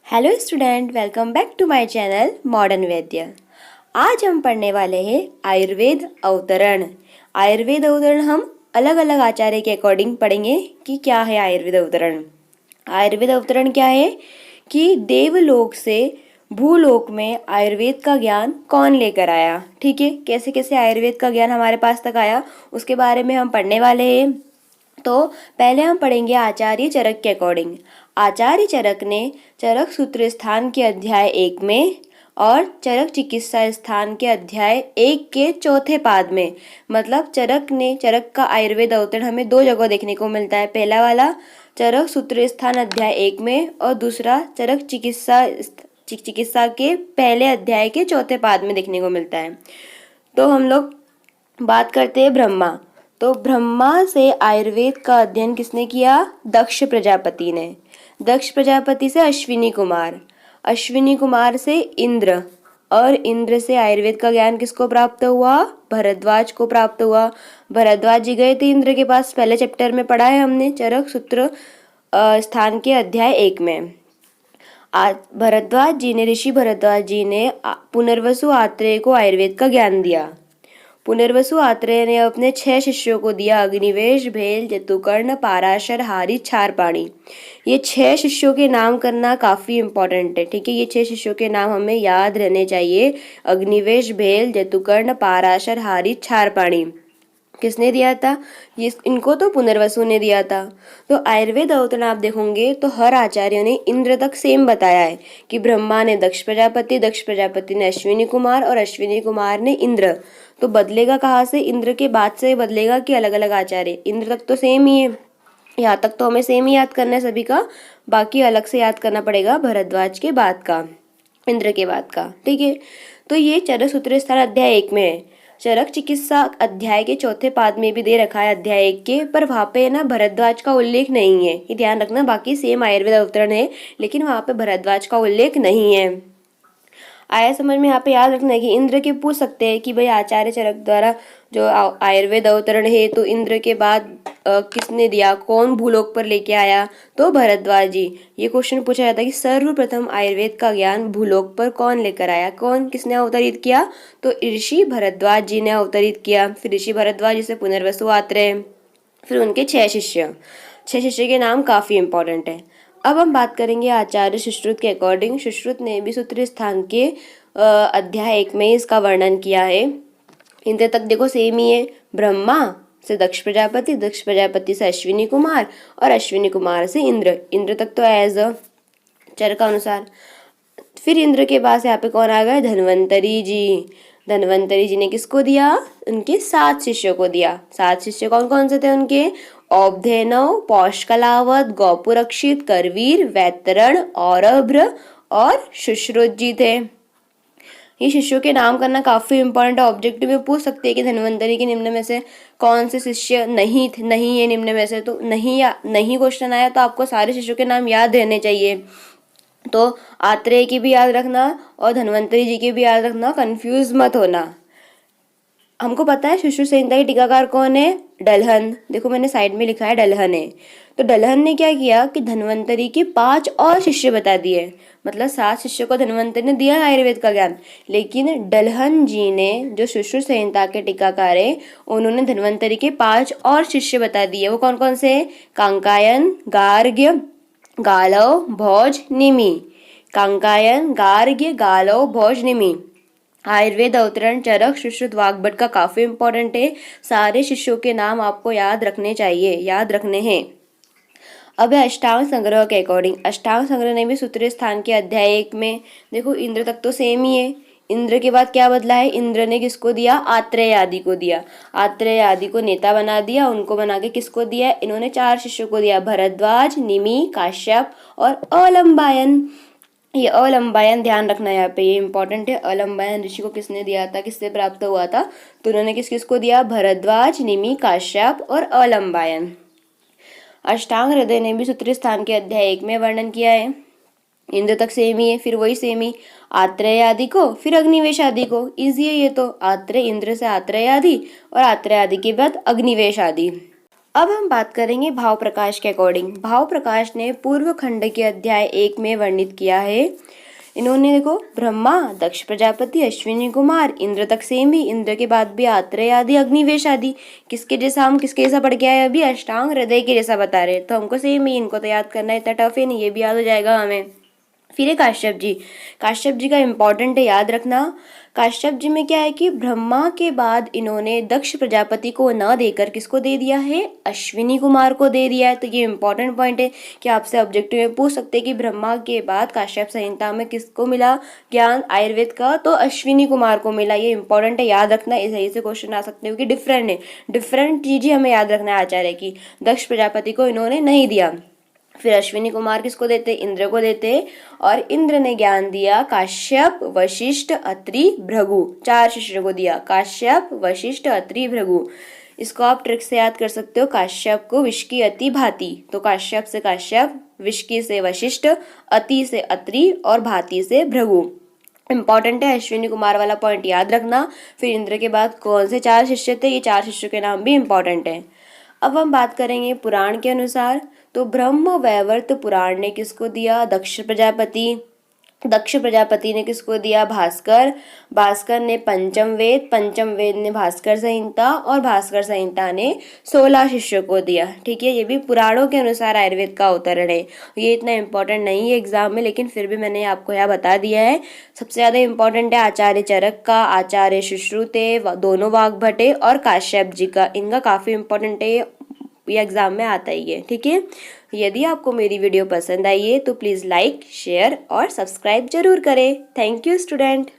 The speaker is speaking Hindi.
Hello student, welcome back to my channel modern Vaidya. आज हम पढ़ने वाले हैं आयुर्वेद अवतरण। आयुर्वेद अवतरण हम अलग अलग आचार्य के अकॉर्डिंग पढ़ेंगे कि क्या है आयुर्वेद अवतरण। आयुर्वेद अवतरण क्या है कि देवलोक से भूलोक में आयुर्वेद का ज्ञान कौन लेकर आया। ठीक है, कैसे कैसे आयुर्वेद का ज्ञान हमारे पास तक आया उसके बारे में हम पढ़ने वाले हैं। तो पहले हम पढ़ेंगे आचार्य चरक के अकॉर्डिंग। आचार्य चरक ने चरक सूत्र स्थान के अध्याय 1 में और चरक चिकित्सा स्थान के अध्याय 1 के चौथे पाद में, मतलब चरक का आयुर्वेद अवतरण हमें दो जगह देखने को मिलता है। पहला वाला चरक सूत्र स्थान अध्याय 1 में और दूसरा चरक चिकित्सा के पहले अध्याय के चौथे पाद में देखने को मिलता है। तो हम लोग बात करते हैं ब्रह्मा। तो ब्रह्मा से आयुर्वेद का अध्ययन किसने किया? दक्ष प्रजापति ने। दक्ष प्रजापति से अश्विनी कुमार, अश्विनी कुमार से इंद्र, और इंद्र से आयुर्वेद का ज्ञान किसको प्राप्त हुआ? भरद्वाज को प्राप्त हुआ। भरद्वाज जी गए थे इंद्र के पास, पहले चैप्टर में पढ़ा है हमने चरक सूत्र स्थान के अध्याय 1 में। ऋषि भरद्वाज जी ने पुनर्वसु आत्रेय को आयुर्वेद का ज्ञान दिया। पुनर्वसु आत्रेय ने अपने 6 शिष्यों को दिया, अग्निवेश, भेल, जतुकर्ण, पाराशर, हारी, क्षारपाणी। ये 6 शिष्यों के नाम करना काफी इंपॉर्टेंट है। ठीक है, ये 6 शिष्यों के नाम हमें याद रहने चाहिए। अग्निवेश, भेल, जतुकर्ण, पाराशर, हारी, क्षारपाणी किसने दिया था? ये इनको तो पुनर्वसु ने दिया था। तो आयुर्वेद अवतरण आप देखोगे तो हर आचार्यों ने इंद्र तक सेम बताया है कि ब्रह्मा ने दक्ष प्रजापति ने अश्विनी कुमार और अश्विनी कुमार ने इंद्र। तो बदलेगा कहाँ से? इंद्र के बाद से बदलेगा कि अलग अलग आचार्य? इंद्र तक तो सेम ही है, यहाँ तक तो हमें सेम ही याद करना है सभी का, बाकी अलग से याद करना पड़ेगा भरद्वाज के बाद का, इंद्र के बाद का। ठीक है, तो ये चरक सूत्र स्थान अध्याय 1 में है। चरक चिकित्सा अध्याय के चौथे पाद में भी दे रखा है अध्याय 1 के, पर वहाँ पे ना भरद्वाज का उल्लेख नहीं है, ये ध्यान रखना। बाकी सेम आयुर्वेद अवतरण है लेकिन वहाँ पे भरद्वाज का उल्लेख नहीं है। आया समझ में? यहाँ पे याद रखना है कि इंद्र के पूछ सकते हैं कि भाई आचार्य चरक द्वारा जो आयुर्वेद अवतरण है तो इंद्र के बाद किसने दिया, कौन भूलोक पर लेके आया? तो भरद्वाज जी। ये क्वेश्चन पूछा जाता है कि सर्वप्रथम आयुर्वेद का ज्ञान भूलोक पर कौन लेकर आया, कौन किसने अवतरित किया? तो ऋषि भरद्वाज जी ने अवतरित किया। फिर ऋषि भरद्वाज जी से पुनर्वसु आत्रेय, फिर उनके 6 शिष्य। 6 शिष्य के नाम काफी इंपॉर्टेंट है। अब हम बात करेंगे आचार्य सुश्रुत के अकॉर्डिंग। सुश्रुत ने भी सूत्र स्थान के अध्याय 1 में इसका वर्णन किया है। इंद्र तक देखो सेम ही है, ब्रह्मा से दक्ष प्रजापति से अश्विनी कुमार और अश्विनी कुमार से इंद्र तक तो एज अ चरक का अनुसार। फिर इंद्र के पास यहाँ पे कौन आ गए? धन्वंतरी जी। धन्वंतरी जी ने किसको दिया? उनके 7 शिष्यों को दिया। 7 शिष्य कौन कौन से थे उनके? औबधेनव, पौष्कलावत, गौपुरक्षित, करवीर, वैतरण, औरभ्र और सुश्रुत जी थे। ये शिष्यों के नाम करना काफी इंपॉर्टेंट है। ऑब्जेक्टिव में पूछ सकते हैं कि धन्वंतरी के निम्न में से कौन से शिष्य नहीं है निम्न में से। तो नहीं क्वेश्चन आया तो आपको सारे शिष्यों के नाम याद रहने चाहिए। तो आत्रेय की भी याद रखना और धन्वंतरी जी की भी याद रखना, कंफ्यूज मत होना। हमको पता है सुश्रुत संहिता के टीकाकार कौन है? डलहन। देखो मैंने साइड में लिखा है डलहन है। तो डलहन ने क्या किया कि धन्वंतरी के 5 और शिष्य बता दिए, मतलब 7 शिष्यों को धन्वंतरी ने दिया आयुर्वेद का ज्ञान, लेकिन डलहन जी ने जो सुश्रुत संहिता के टीकाकार है उन्होंने धन्वंतरी के 5 और शिष्य बता दिए। वो कौन कौन से? कांकायन, गार्ग्य, गालव, भोज, निमि। कांकायन, गार्ग्य, गालव, भोज, निमि। आयुर्वेद अवतरण चरक सुश्रुत वाग्भट का काफी इंपॉर्टेंट है। सारे शिष्यों के नाम आपको याद रखने चाहिए, याद रखने हैं। अब है अष्टांग संग्रह के अकॉर्डिंग। अष्टांग संग्रह ने भी सूत्र स्थान के अध्याय 1 में देखो इंद्र तक तो सेम ही है। इंद्र के बाद क्या बदला है? इंद्र ने किसको दिया? आत्रेय आदि को दिया। आत्रेय आदि को नेता बना दिया। उनको बना के किसको दिया? इन्होंने 4 शिष्यों को दिया, भरद्वाज, निमि, काश्यप और अलंबायन। ये अलंबायन ध्यान रखना है यहाँ पे, ये इंपॉर्टेंट है। अलंबायन ऋषि को किसने दिया था, किससे प्राप्त हुआ था? तो उन्होंने किस किसको दिया? भरद्वाज, निमि, काश्यप और अलंबायन। अष्टांग हृदय ने भी सूत्र स्थान के अध्याय 1 में वर्णन किया है। इंद्र तक सेम ही है, फिर वही सेम ही आत्रेय आदि को, फिर अग्निवेश आदि को। इजी है ये तो, आत्रेय, इंद्र से आत्रेय आदि और आत्रेय आदि के बाद अग्निवेश आदि। अब हम बात करेंगे भाव प्रकाश के अकॉर्डिंग। भाव प्रकाश ने पूर्व खंड के अध्याय 1 में वर्णित किया है। इन्होंने देखो ब्रह्मा, दक्ष प्रजापति, अश्विनी कुमार, इंद्र तकसेमी, इंद्र के बाद भी आत्रेय आदि, अग्निवेश आदि। किसके जैसा, हम किसके जैसा पढ़ के आए अभी, अष्टांग हृदय के जैसा बता रहे, तो हमको सेम ही इनको तो याद करना इतना टफ है नहीं, ये भी याद हो जाएगा हमें। फिर है काश्यप जी। काश्यप जी का इंपॉर्टेंट है, याद रखना। काश्यप जी में क्या है कि ब्रह्मा के बाद इन्होंने दक्ष प्रजापति को न देकर किसको दे दिया है, अश्विनी कुमार को दे दिया है। तो ये इंपॉर्टेंट पॉइंट है कि आपसे ऑब्जेक्टिव में पूछ सकते हैं कि ब्रह्मा के बाद काश्यप संहिता में किसको मिला ज्ञान आयुर्वेद का, तो अश्विनी कुमार को मिला। ये इंपॉर्टेंट है, याद रखना। सही से क्वेश्चन आ सकते हो कि डिफरेंट है, डिफरेंट चीजें हमें याद रखना है आचार्य की। दक्ष प्रजापति को इन्होंने नहीं दिया। फिर अश्विनी कुमार किसको देते, इंद्र को देते, और इंद्र ने ज्ञान दिया काश्यप, वशिष्ठ, अत्रि, भृगु, 4 शिष्यों को दिया। काश्यप, वशिष्ठ, अत्रि, भृगु। इसको आप ट्रिक से याद कर सकते हो। काश्यप को विष की अति भांति, तो काश्यप से काश्यप, विष्की से वशिष्ठ, अति से अत्रि और भांति से भृगु। इंपॉर्टेंट है, अश्विनी कुमार वाला पॉइंट याद रखना। फिर इंद्र के बाद कौन से 4 शिष्य थे, ये 4 शिष्यों के नाम भी इंपॉर्टेंट है। अब हम बात करेंगे पुराण के अनुसार, तो ब्रह्म वैवर्त पुराण ने किसको दिया, दक्ष प्रजापति। दक्ष प्रजापति ने किसको दिया, भास्कर। भास्कर ने पंचम वेद, पंचम वेद ने भास्कर संहिता, और भास्कर संहिता ने 16 शिष्यों को दिया। ठीक है, ये भी पुराणों के अनुसार आयुर्वेद का अवतरण है। ये इतना इंपॉर्टेंट नहीं है एग्जाम में, लेकिन फिर भी मैंने आपको यहाँ बता दिया है। सबसे ज्यादा इंपॉर्टेंट है आचार्य चरक का, आचार्य सुश्रुते, दोनों वाग्भटे और काश्यप जी का। इनका काफी इंपॉर्टेंट है, ये एग्जाम में आता ही है। ठीक है, यदि आपको मेरी वीडियो पसंद आई है तो प्लीज़ लाइक, शेयर और सब्सक्राइब जरूर करें। Thank you student.